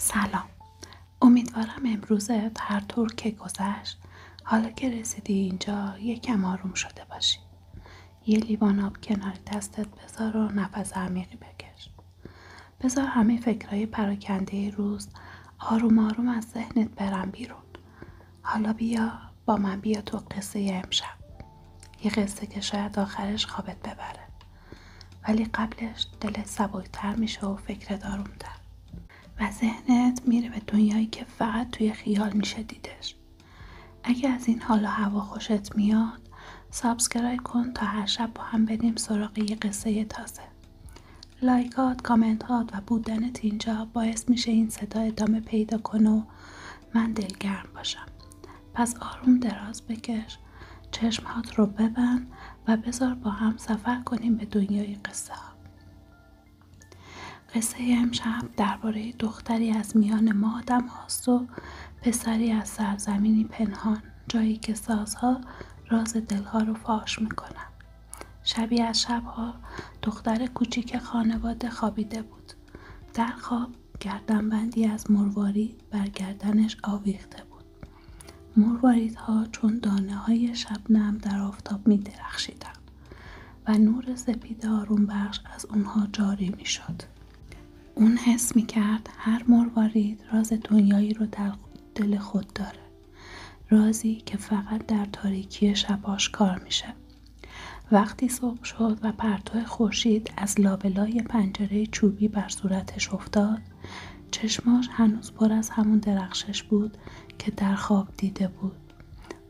سلام. امیدوارم امروزت هر طور که گذشت حالا که رسیدی اینجا یکم آروم شده باشی. یه لیوان آب کنار دستت بذار و نفس عمیقی بکش. بذار همه فکرهای پراکنده روز آروم آروم از ذهنت برن بیرون. حالا با من بیا تو قصه امشب. یه قصه که شاید آخرش خوابت ببره، ولی قبلش دلت سبک‌تر میشه و فکرت آروم‌تر و ذهنت میره به دنیایی که فقط توی خیال میشه دیدش. اگه از این حال و هوا خوشت میاد سابسکرایب کن تا هر شب با هم بریم سراغ یه قصه تازه. لایکات، کامنتات و بودنت اینجا باعث میشه این صدا ادامه پیدا کنه و من دلگرم باشم. پس آروم دراز بکش، چشمهات رو ببند و بذار با هم سفر کنیم به دنیای قصه ها. قصه امشب درباره دختری از میان ما آدم هاست و پسری از سرزمینی پنهان، جایی که سازها راز دلها رو فاش میکنن. شبی از شبها دختر کوچیک خانواده خوابیده بود. در خواب گردنبندی از مروارید بر گردنش آویخته بود. مرواریدها چون دانه های شبنم در آفتاب می درخشیدن و نور سپید آروم بخش از اونها جاری می شد. اون حس می کرد هر مروارید راز دنیایی رو در دل خود داره. رازی که فقط در تاریکی شب آشکار میشه. وقتی صبح شد و پرتو خورشید از لابلای پنجره چوبی بر صورتش افتاد، چشماش هنوز پر از همون درخشش بود که در خواب دیده بود.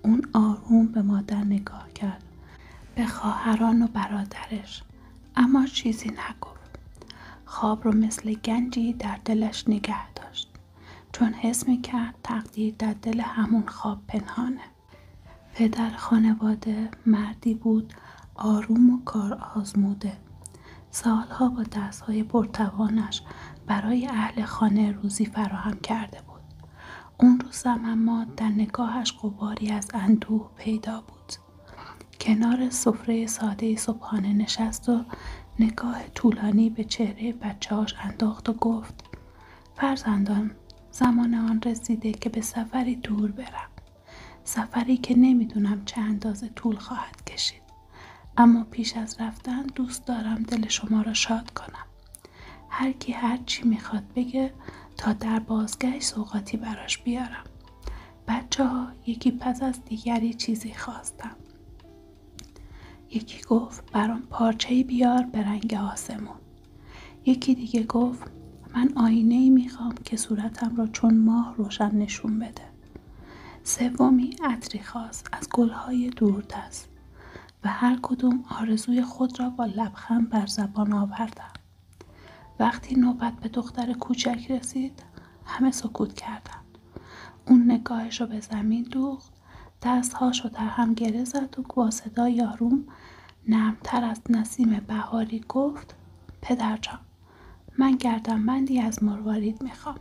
اون آروم به مادر نگاه کرد، به خواهران و برادرش، اما چیزی نگفت. خواب رو مثل گنجی در دلش نگه داشت، چون حس می‌کرد تقدیر در دل همون خواب پنهانه. پدر خانواده مردی بود آروم و کار آزموده. سالها با دستهای پرتوانش برای اهل خانه روزی فراهم کرده بود. اون روزم اما در نگاهش غباری از اندوه پیدا بود. کنار سفره ساده صبحانه نشست و نگاه طولانی به چهره بچه‌هاش انداخت و گفت: فرزندان، زمان آن رسیده که به سفری دور برم. سفری که نمیدونم چه اندازه طول خواهد کشید. اما پیش از رفتن دوست دارم دل شما را شاد کنم. هر کی هر چی میخواد بگه تا در بازگشت سوغاتی براش بیارم. بچه‌ها یکی پس از دیگری چیزی خواستم. یکی گفت برام پارچه‌ای بیار به رنگ آسمون. یکی دیگه گفت من آینه‌ای میخوام که صورتم را چون ماه روشن نشون بده. سومی عطری خواست از گلهای دوردست و هر کدوم آرزوی خود را با لبخند بر زبان آوردند. وقتی نوبت به دختر کوچک رسید همه سکوت کردند. اون نگاهش رو به زمین دوخت، دستهاش رو در هم گره زد و با صدای آروم نرمتر از نسیم بهاری گفت: پدرجان، من گردنبندی از مروارید میخوام.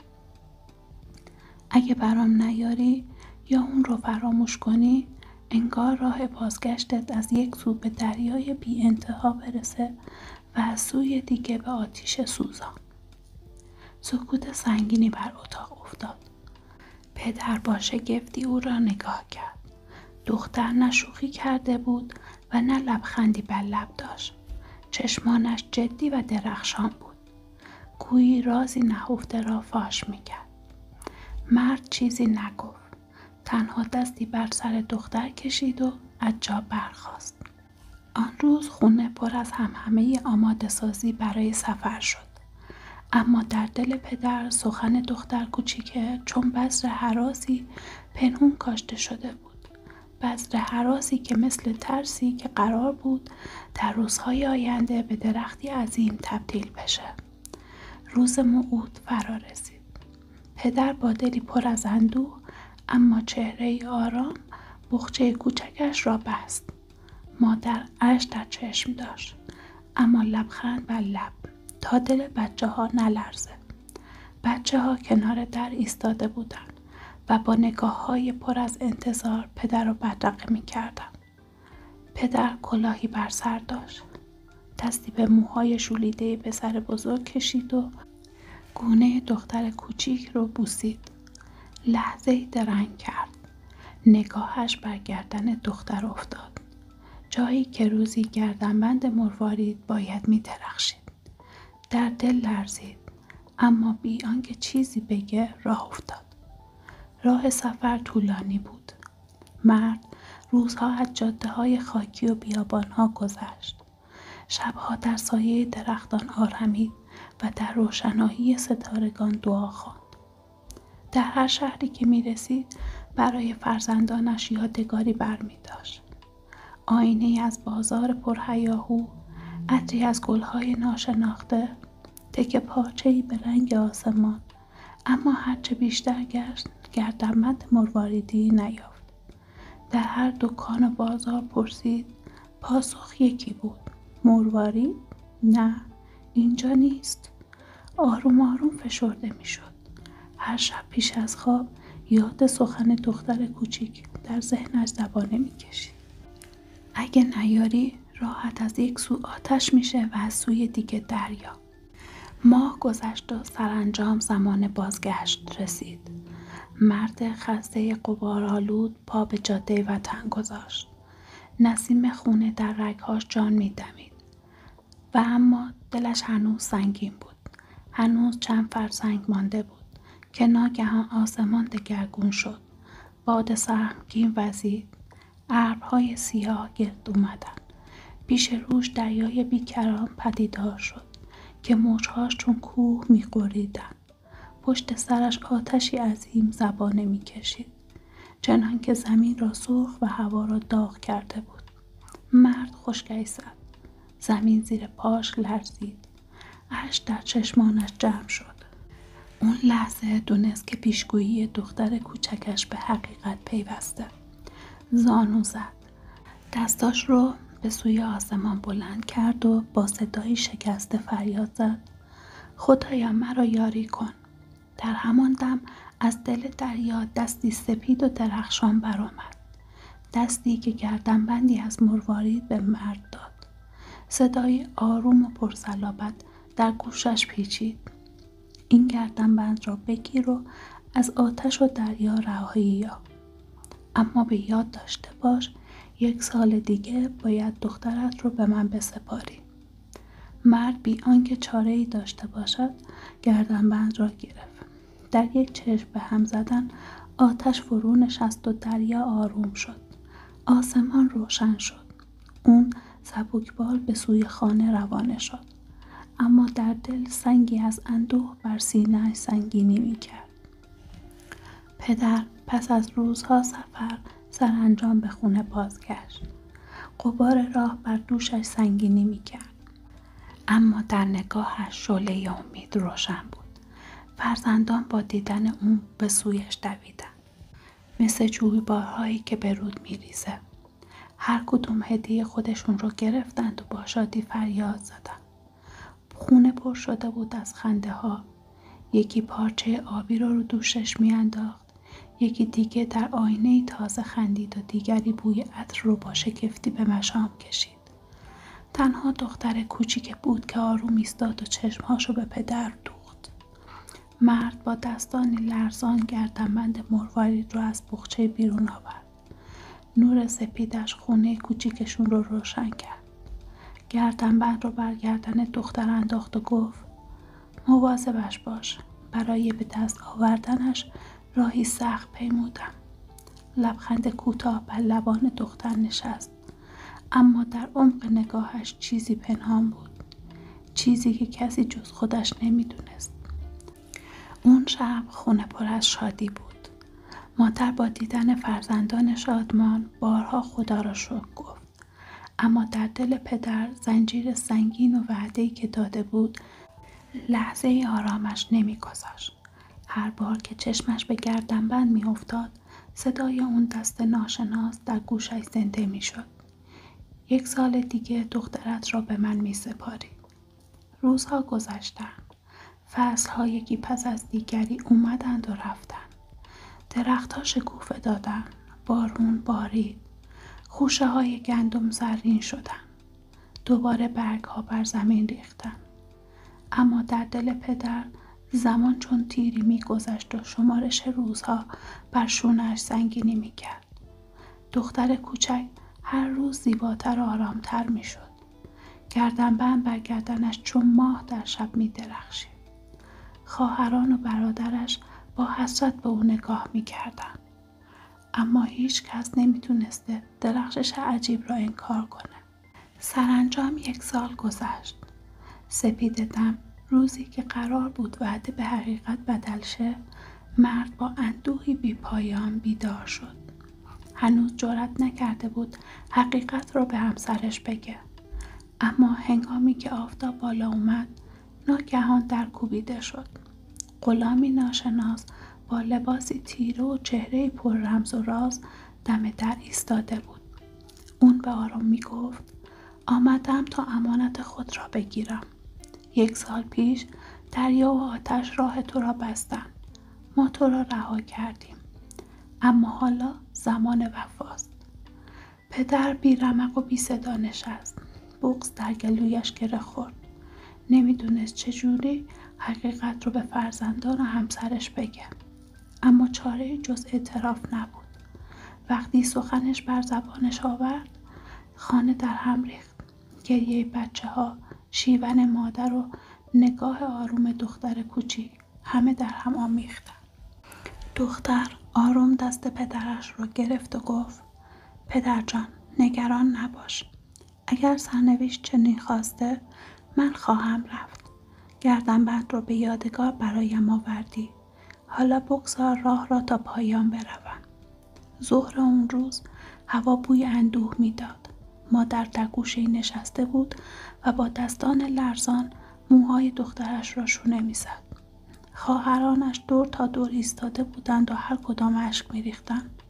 اگه برام نیاری یا اون رو فراموش کنی، انگار راه بازگشتت از یک سو به دریای بی انتها برسه و از سوی دیگه به آتیش سوزان. سکوت سنگینی بر اتاق افتاد. پدر با شگفتی او را نگاه کرد. دختر نه شوخی کرده بود و نه لبخندی بر لب داشت. چشمانش جدی و درخشان بود. گویی رازی نهفته را فاش میکرد. مرد چیزی نگفت. تنها دستی بر سر دختر کشید و از جا برخاست. آن روز خونه پر از همهمه آماده سازی برای سفر شد. اما در دل پدر سخن دختر کوچیکه چون بذر هراسی پنهون کاشته شده بود. بذر هراسی که مثل ترسی که قرار بود در روزهای آینده به درختی عظیم تبدیل بشه. روز موعود فرا رسید. پدر با دلی پر از اندوه اما چهره آرام بخچه کوچکش را بست. مادر اشک در چشم داشت اما لبخند بر لب تا دل بچه‌ها نلرزه. بچه‌ها کنار در ایستاده بودند و با نگاه‌های پر از انتظار پدر را بدرقه می‌کردند. پدر کلاهی بر سر داشت. دستی به موهای شولیده پسر بزرگ کشید و گونه دختر کوچیک رو بوسید. لحظه‌ای درنگ کرد. نگاهش بر گردن دختر افتاد. جایی که روزی گردنبند مروارید باید می درخشید. در دل لرزید، اما بی آنکه چیزی بگه راه افتاد. راه سفر طولانی بود. مرد روزها از جاده‌های خاکی و بیابان‌ها گذشت. شبها در سایه درختان آرامید و در روشنایی ستارگان دعا خواند. در هر شهری که می رسید برای فرزندانش یادگاری برمی داشت. آینه از بازار پرهیاهو، عطری از گلهای ناشناخته، تکه پارچه‌ای به رنگ آسمان، اما هرچه بیشتر گشت گردنبند مرواریدی نیافت. در هر دکان و بازار پرسید، پاسخ یکی بود: مروارید؟ نه، اینجا نیست. آروم آروم فشرده می شد. هر شب پیش از خواب یاد سخن دختر کوچیک در ذهنش زبانه می کشید. اگه نیاری راحت از یک سو آتش میشه و از سوی دیگه دریا. ماه گذشت و سرانجام زمان بازگشت رسید. مرد خسته غبارآلود پا به جاده وطن گذاشت. نسیم خونه در رگهاش جان می‌دمید و اما دلش هنوز سنگین بود. هنوز چند فرسنگ مانده بود که ناگهان آسمان دگرگون شد. باد سهمگین وزید. ابرهای سیاه گرد اومدن. پیش روش دریای بیکران پدیدار شد که موجهاش چون کوه می‌غوریدن. پشت سرش آتشی عظیم زبانه می‌کشید، چنان که زمین را سرخ و هوا را داغ کرده بود. مرد خشک ایستاد. زمین زیر پاش لرزید. اشک در چشمانش جمع شد. اون لحظه دونست که پیشگویی دختر کوچکش به حقیقت پیوسته. زانو زد. دستاش رو به سوی آسمان بلند کرد و با صدایی شکسته فریاد زد: خدایا مرا یاری کن. در همان دم از دل دریا دستی سپید و درخشان برآمد. دستی که گردنبندی از مروارید به مرد داد. صدای آروم و پرصلابت در گوشش پیچید: این گردنبند را بگیر و از آتش و دریا رهایی یاب. اما به یاد داشته باش 1 سال دیگه باید دخترت رو به من بسپاری. مرد بی آنکه چاره‌ای داشته باشد گردنبند را گرفت. در یک چشم به هم زدن آتش فرو نشست و دریا آروم شد. آسمان روشن شد. اون سبکبال به سوی خانه روانه شد، اما در دل سنگی از اندوه بر سینه‌اش سنگینی می‌کرد. پدر پس از روزها سفر سرانجام به خونه بازگشت. غبار راه بر دوشش سنگینی می‌کرد، اما در نگاهش شعله امید روشن بود. فرزندان با دیدن اون به سویش دویدن، مثل جویبارهایی که به رود می‌ریزه. هر کدوم هدیه خودشون رو گرفتند و با شادی فریاد زدن. خونه پر شده بود از خنده ها. یکی پارچه آبی رو دوشش میانداخت، یکی دیگه در آینه تازه خندید و دیگری بوی عطر رو با شگفتی به مشام کشید. تنها دختر کوچیک بود که آروم ایستاد و چشمهاشو به پدر دوخت. مرد با دستانی لرزان گردنبند مروارید رو از بخچه بیرون آورد. نور سپیدش خونه کوچیکشون رو روشن کرد. گردنبند رو بر گردن دختر انداخت و گفت: مواظبش باش. برای به دست آوردنش راهی سخت پیمودم. لبخند کوتاه بر لبان دختر نشست، اما در عمق نگاهش چیزی پنهان بود، چیزی که کسی جز خودش نمیدونست. اون شب خونه پر از شادی بود. مادر با دیدن فرزندان شادمان بارها خدا را شکر گفت، اما در دل پدر زنجیر سنگین و وعده‌ای که داده بود لحظه آرامش نمی‌گذاشت. هر بار که چشمش به گردنبند می‌افتاد صدای اون دست ناشناس در گوشش زنده می‌شد: 1 سال دیگه دخترت را به من می‌سپاری. روزها گذشتند. فصل‌ها یکی پس از دیگری اومدند و رفتند. درخت‌ها شکوفه دادند. بارون بارید. خوشه‌های گندم زرین شدند. دوباره برگ‌ها بر زمین ریختند. اما در دل پدر زمان چون تیری می‌گذشت و شمارش روزها بر شونه‌اش سنگینی می‌کرد. دختر کوچک هر روز زیباتر و آرامتر می‌شد. گردنبند بر گردنش چون ماه در شب می‌درخشید. خواهران و برادرش با حسرت به او نگاه می‌کردند. اما هیچ کس نمی‌تونسته درخشش عجیب را انکار کنه. سرانجام 1 سال گذشت. سپیده‌دم روزی که قرار بود وعده به حقیقت بدل شه، مرد با اندوهی بی‌پایان بیدار شد. هنوز جرأت نکرده بود حقیقت را به همسرش بگه. اما هنگامی که آفتاب بالا اومد، ناگهان در کوبیده شد. غلامی ناشناس با لباسی تیره و چهره‌ای پر رمز و راز دم در ایستاده بود. اون به آرام میگفت: آمدم تا امانت خود را بگیرم. 1 سال پیش دریا و آتش راه تو را بستند. ما تو را رها کردیم. اما حالا زمان وفاست. پدر بی رمق و بی صدا نشست. بغض در گلویش گره خورد. نمیدونست چجوری حقیقت رو به فرزندان و همسرش بگه. اما چاره جز اعتراف نبود. وقتی سخنش بر زبانش آورد، خانه در هم ریخت. گریه بچه‌ها، شیون مادر و نگاه آروم دختر کوچیک همه در هم آمیختند. دختر آروم دست پدرش رو گرفت و گفت: پدر جان، نگران نباش. اگر سرنوشت چنین خواسته، من خواهم رفت. گردنبند رو به یادگار برایم آوردی. حالا بگذار راه را تا پایان بروم. ظهر اون روز هوا بوی اندوه میداد. مادر در گوشه‌ای نشسته بود و با دستان لرزان موهای دخترش را شونه می‌زد. خواهرانش دور تا دور ایستاده بودند و هر کدام اشک می‌ریختند.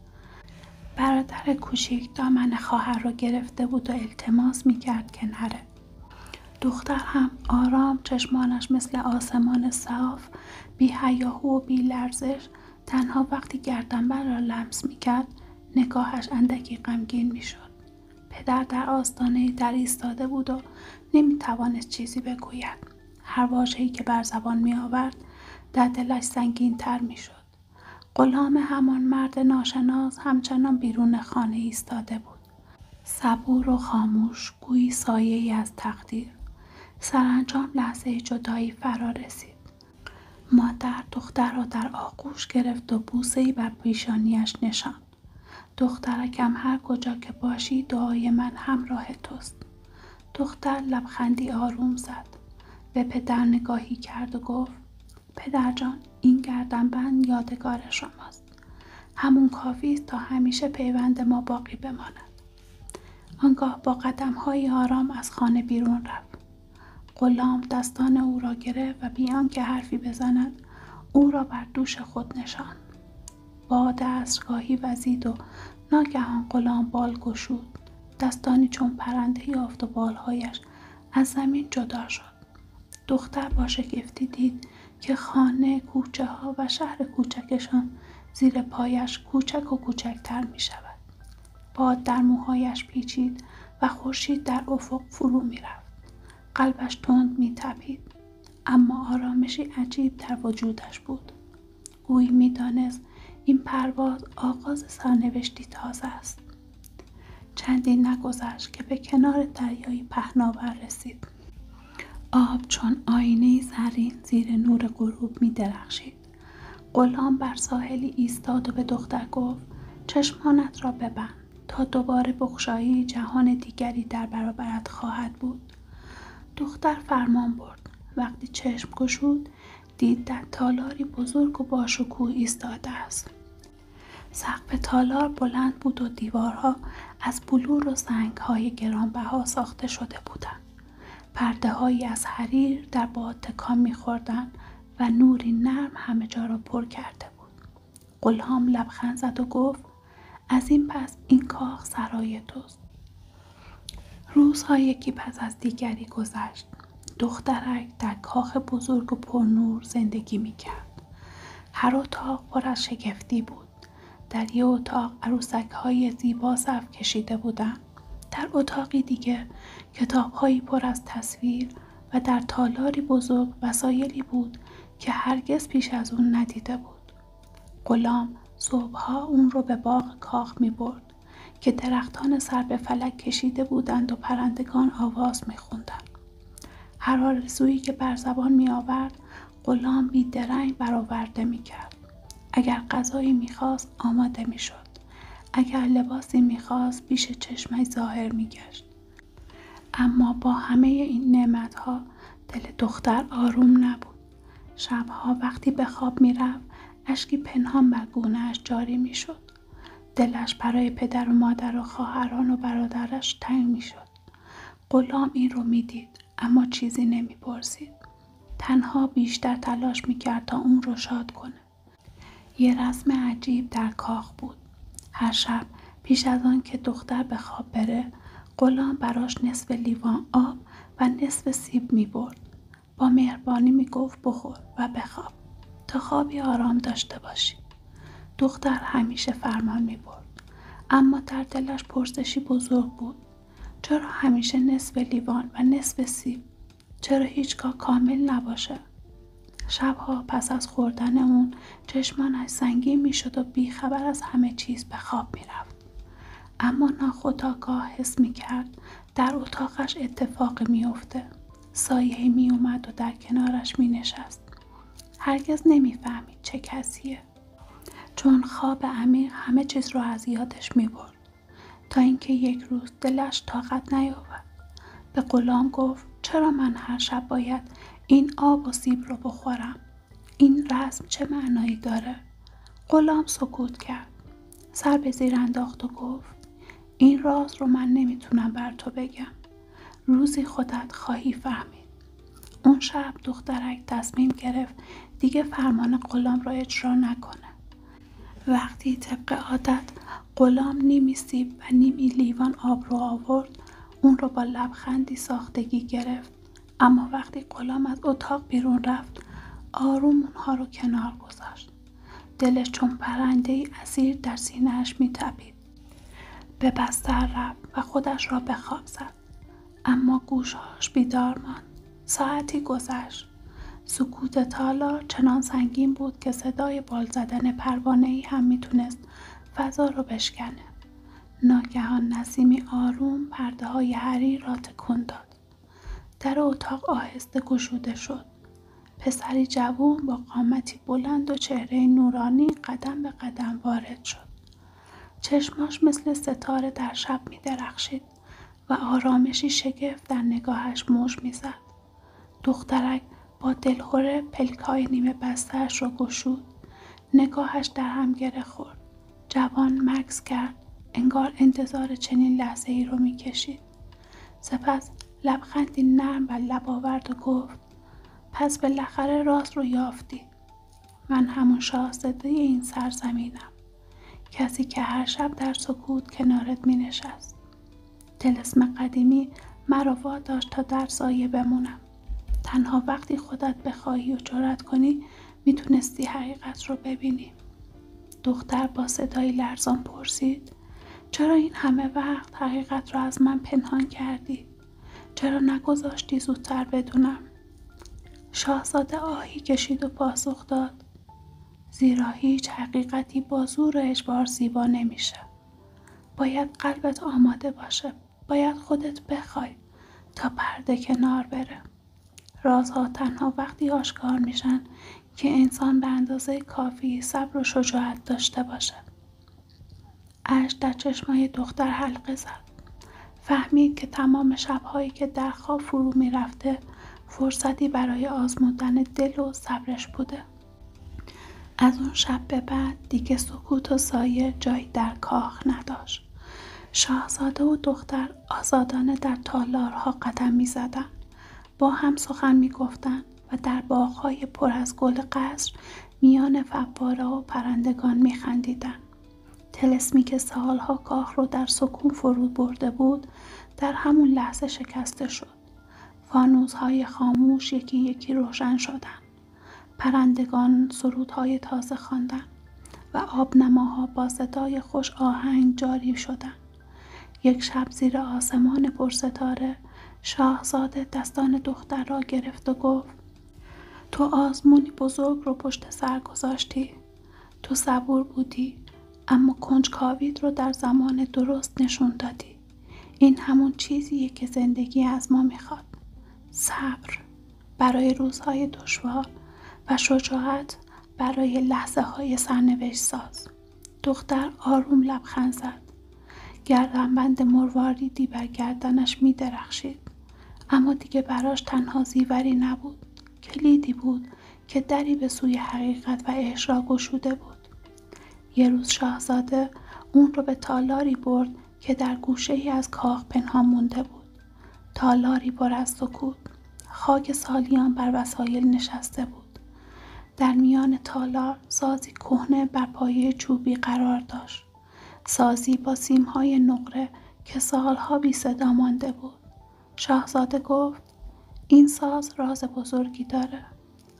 برادر کوچیک دامن خواهر را گرفته بود و التماس می‌کرد که نره. دختر هم آرام، چشمانش مثل آسمان صاف، بی هیاهو و بی لرزش، تنها وقتی گردنبند را لمس می‌کرد نگاهش اندکی غمگین می‌شد. پدر در آستانه در ایستاده بود و نمی‌توانست چیزی بگوید. هر واژه‌ای که بر زبان می‌آورد در دلش سنگین‌تر می‌شد. غلام همان مرد ناشناس همچنان بیرون خانه ایستاده بود. صبور و خاموش، گویی سایه‌ای از تقدیر. سرانجام لحظه جدایی فرا رسید. مادر دختر را در آغوش گرفت و بوسه‌ای بر پیشانیش نشاند. دخترکم، هر کجا که باشی دعای من همراه توست. دختر لبخندی آروم زد. به پدر نگاهی کرد و گفت: پدر جان، این گردنبند یادگار شماست. همون کافی است تا همیشه پیوند ما باقی بماند. آنگاه با قدم‌های آرام از خانه بیرون رفت. غلام دستان او را گرفت و بی آنکه حرفی بزند او را بر دوش خود نشاند. باد عصرگاهی وزید و ناگهان غلام بال گشود. دستانی چون پرنده یافت و بالهایش از زمین جدا شد. دختر با شگفتی دید که خانه، کوچه ها و شهر کوچکشان زیر پایش کوچک و کوچکتر می شود. باد در موهایش پیچید و خورشید در افق فرو می رفت. قلبش تند می تپید. اما آرامشی عجیب در وجودش بود. گویی می دانست این پرواز آغاز سرنوشتی تازه است. چندی نگذشت که به کنار دریای پهناور رسید. آب چون آینه زرین زیر نور غروب می درخشید. غلام بر ساحلی ایستاد و به دختر گفت: چشمانت را ببند. تا دوباره بگشایی جهان دیگری در برابرت خواهد بود. دختر فرمان برد. وقتی چشم گشود دید در تالاری بزرگ و باشکوه ایستاده است. سقف تالار بلند بود و دیوارها از بلور و سنگ‌های گرانبها ساخته شده بودند. پرده‌هایی از حریر در باد تکان می‌خوردند و نوری نرم همه جا را پر کرده بود. غلام لبخند زد و گفت: از این پس این کاخ سرای توست. روزها یکی پس از دیگری گذشت. دخترک در کاخ بزرگ و پرنور زندگی می‌کرد. هر اتاق پر از شگفتی بود. در یک اتاق عروسک‌های زیبا صف کشیده بودند. در اتاقی دیگه کتاب‌هایی پر از تصویر و در تالاری بزرگ وسایلی بود که هرگز پیش از اون ندیده بود. غلام صبحها اون رو به باغ کاخ می برد که درختان سر به فلک کشیده بودند و پرندگان آواز می خوندند. هر آرزویی که بر زبان می آورد غلام بیدرنگ برآورده می کرد. اگر غذایی می خواست آماده می شد. اگر لباسی می خواست پیش چشمش ظاهر می گشت. اما با همه این نعمتها دل دختر آروم نبود. شبها وقتی به خواب می رفت اشکی پنهان بر گونه‌اش جاری می شد. دلش برای پدر و مادر و خواهران و برادرش تنگ می شد. غلام این رو می دید اما چیزی نمی پرسید. تنها بیشتر تلاش می کرد تا اون رو شاد کنه. یه رسم عجیب در کاخ بود. هر شب پیش از آن که دختر به خواب بره غلام براش نصف لیوان آب و نصف سیب می برد. با مهربانی می گفت بخور و بخواب تا خوابی آرام داشته باشی. دختر همیشه فرمان می برد. اما در دلش پرسشی بزرگ بود. چرا همیشه نصف لیوان و نصف سیب؟ چرا هیچگاه کامل نباشه؟ شبها پس از خوردن اون چشمانش سنگین می شد و بیخبر از همه چیز به خواب می رفت. اما ناخودآگاه حس می کرد در اتاقش اتفاقی می افته. سایه‌ای می اومد و در کنارش می نشست. هرگز نمی فهمید چه کسیه. چون خواب عمیق همه چیز رو از یادش می برد. تا اینکه یک روز دلش طاقت نیاورد. به غلام گفت چرا من هر شب باید این آب و سیب رو بخورم؟ این رسم چه معنایی داره؟ غلام سکوت کرد. سر به زیر انداخت و گفت این راز رو من نمیتونم بر تو بگم. روزی خودت خواهی فهمید. اون شب دخترک تصمیم گرفت دیگه فرمان غلام را اجرا نکنه. وقتی طبق عادت غلام نیمی سیب و نیمی لیوان آب رو آورد اون رو با لبخندی ساختگی گرفت. اما وقتی غلام از اتاق بیرون رفت آروم اونها رو کنار گذاشت. دلش چون پرنده‌ای اسیر در سینه‌اش می‌تپید. به بستر رفت و خودش را به خواب زد. اما گوشهاش بیدار ماند. ساعتی گذشت. سکوت تالار چنان سنگین بود که صدای بال زدن پروانه‌ای هم میتونست فضا رو بشکنه. ناگهان نسیمی آروم پرده‌های حریر را تکون داد. در اتاق آهسته گشوده شد. پسری جوان با قامتی بلند و چهره نورانی قدم به قدم وارد شد. چشماش مثل ستاره در شب می درخشید و آرامشی شگفت در نگاهش موج می زد. دخترک با دلخوره پلکای نیمه بسته‌اش را گشود. نگاهش در هم گره خورد. جوان مکث کرد. انگار انتظار چنین لحظه‌ای رو می کشید. سپس لبخندی نرم بر لب آورد و گفت پس بالاخره راز رو یافتی. من همون شاهزاده این سرزمینم. کسی که هر شب در سکوت کنارت می نشست. طلسم قدیمی مرا واداشت تا در سایه بمونم. تنها وقتی خودت بخواهی و جرأت کنی میتونستی حقیقت رو ببینی. دختر با صدای لرزان پرسید چرا این همه وقت حقیقت رو از من پنهان کردی؟ چرا نگذاشتی زودتر بدونم؟ شاهزاده آهی کشید و پاسخ داد زیرا هیچ حقیقتی با زور و اجبار زیبا نمیشه. باید قلبت آماده باشه. باید خودت بخوای تا پرده کنار بره. رازها تنها وقتی آشکار میشن که انسان به اندازه کافی صبر و شجاعت داشته باشه. اشک در چشمای دختر حلقه زد. فهمید که تمام شبهایی که در خواب فرو میرفته فرصتی برای آزمودن دل و صبرش بوده. از اون شب به بعد دیگه سکوت و سایه جایی در کاخ نداشت. شاهزاده و دختر آزادانه در تالارها قدم می زدن. با هم سخن می گفتن و در باغ‌های پر از گل قصر میان فواره و پرندگان می خندیدن. طلسمی که سالها کاخ رو در سکون فرو برده بود در همون لحظه شکسته شد. فانوس‌های خاموش یکی یکی روشن شدند. پرندگان سرودهای تازه خواندند و آبنماها با صدای خوش آهنگ جاری شدند. یک شب زیر آسمان پرستاره شاهزاده دستان دختر را گرفت و گفت تو آزمونی بزرگ رو پشت سر گذاشتی. تو صبور بودی اما کنجکاویت رو در زمان درست نشون دادی. این همون چیزیه که زندگی از ما میخواد. صبر برای روزهای دشوار و شجاعت برای لحظه های سرنوشت ساز. دختر آروم لبخند زد. گردنبند مرواریدی بر گردنش می درخشید. اما دیگه براش تنها زیوری نبود. کلیدی بود که دری به سوی حقیقت و عشق را گشوده بود. یه روز شاهزاده اون رو به تالاری برد که در گوشه ای از کاخ پنهان مونده بود. تالاری پر از سکوت. خاک سالیان بر وسایل نشسته بود. در میان تالار سازی کهنه بر پایه چوبی قرار داشت. سازی با سیمهای نقره که سالها بی صدا مانده بود. شاهزاده گفت این ساز راز بزرگی داره.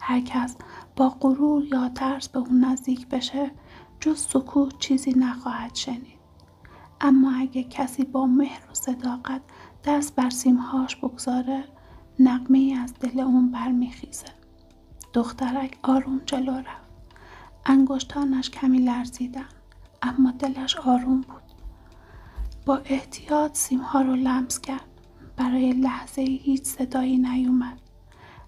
هر کس با غرور یا ترس به اون نزدیک بشه جز سکوت چیزی نخواهد شنید. اما اگه کسی با مهر و صداقت دست بر سیمهاش بگذاره نغمه‌ای از دل اون برمیخیزه. دخترک آروم جلو رفت. انگشتانش کمی لرزیدن اما دلش آروم بود. با احتیاط سیمها رو لمس کرد. برای لحظه هیچ صدایی نیومد.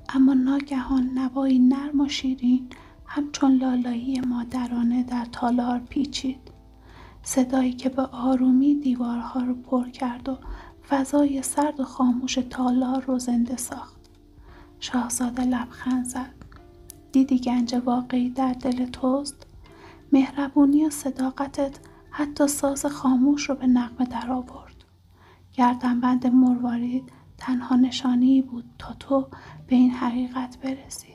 اما ناگهان نوایی نرم و شیرین همچون لالایی مادرانه در تالار پیچید. صدایی که به آرومی دیوارها رو پر کرد و فضای سرد و خاموش تالار رو زنده ساخت. شاهزاده لبخند زد. دیدی گنج واقعی در دل توست؟ مهربونی و صداقتت حتی ساز خاموش رو به نغمه در آورد. گردنبند مروارید تنها نشانی بود تا تو به این حقیقت برسی.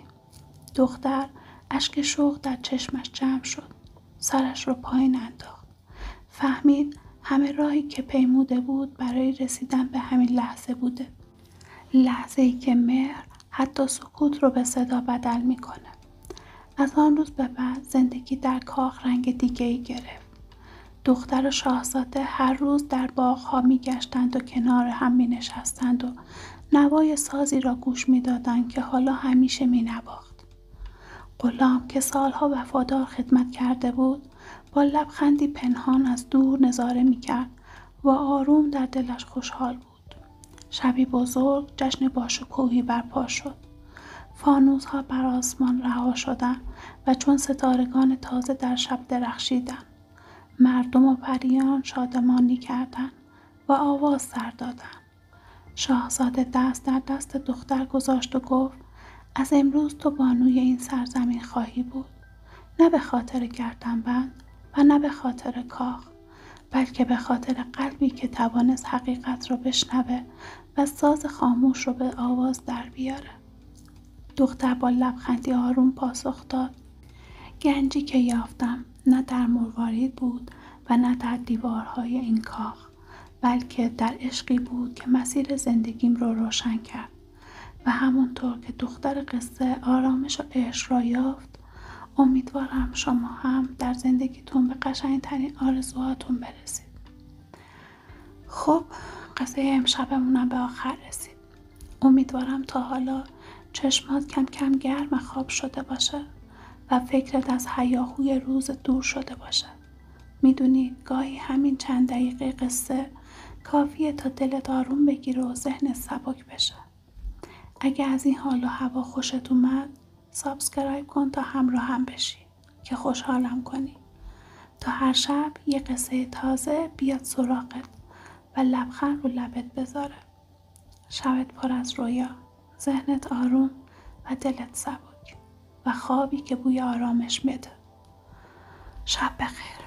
دختر اشک شوق در چشمش جمع شد. سرش رو پایین انداخت. فهمید همه راهی که پیموده بود برای رسیدن به همین لحظه بوده. لحظه‌ای که مهر حتی سکوت رو به صدا بدل میکنه. از آن روز به بعد زندگی در کاخ رنگ دیگه‌ای گرفت. دختر و شاهزاده هر روز در باغ‌ها می‌گشتند و کنار هم می‌نشستند و نوای سازی را گوش می‌دادند که حالا همیشه می‌نواخت. غلام که سالها وفادار خدمت کرده بود با لبخندی پنهان از دور نظاره می‌کرد و آروم در دلش خوشحال بود. شبی بزرگ جشن باشکوهی برپا شد. فانوس‌ها بر آسمان رها شدند و چون ستارگان تازه در شب درخشیدند. مردم و پریان شادمانی کردند و آواز سر دادند. شاهزاده دست در دست دختر گذاشت و گفت از امروز تو بانوی این سرزمین خواهی بود. نه به خاطر گردنبند و نه به خاطر کاخ بلکه به خاطر قلبی که توانست حقیقت رو بشنوه و ساز خاموش رو به آواز در بیاره. دختر با لبخندی آروم پاسخ داد گنجی که یافتم نه در مروارید بود و نه در دیوارهای این کاخ بلکه در عشقی بود که مسیر زندگیم رو روشن کرد و همونطور که دختر قصه آرامش و عشق را یافت امیدوارم شما هم در زندگیتون به قشنگترین آرزوهاتون برسید. خب قصه امشبمونم به آخر رسید. امیدوارم تا حالا چشمات کم کم گرم خواب شده باشه و فکرت از هیاهوی روز دور شده باشه. میدونی گاهی همین چند دقیقه قصه کافیه تا دلت آروم بگیره و ذهنت سبک بشه. اگه از این حال و هوا خوشت اومد سابسکرایب کن تا همراه هم بشی که خوشحالم کنی تا هر شب یه قصه تازه بیاد سراغت و لبخند رو لبت بذاره. شبت پر از رویا، ذهنت آروم و دلت سبک و خوابی که بوی آرامش میده. شب بخیر.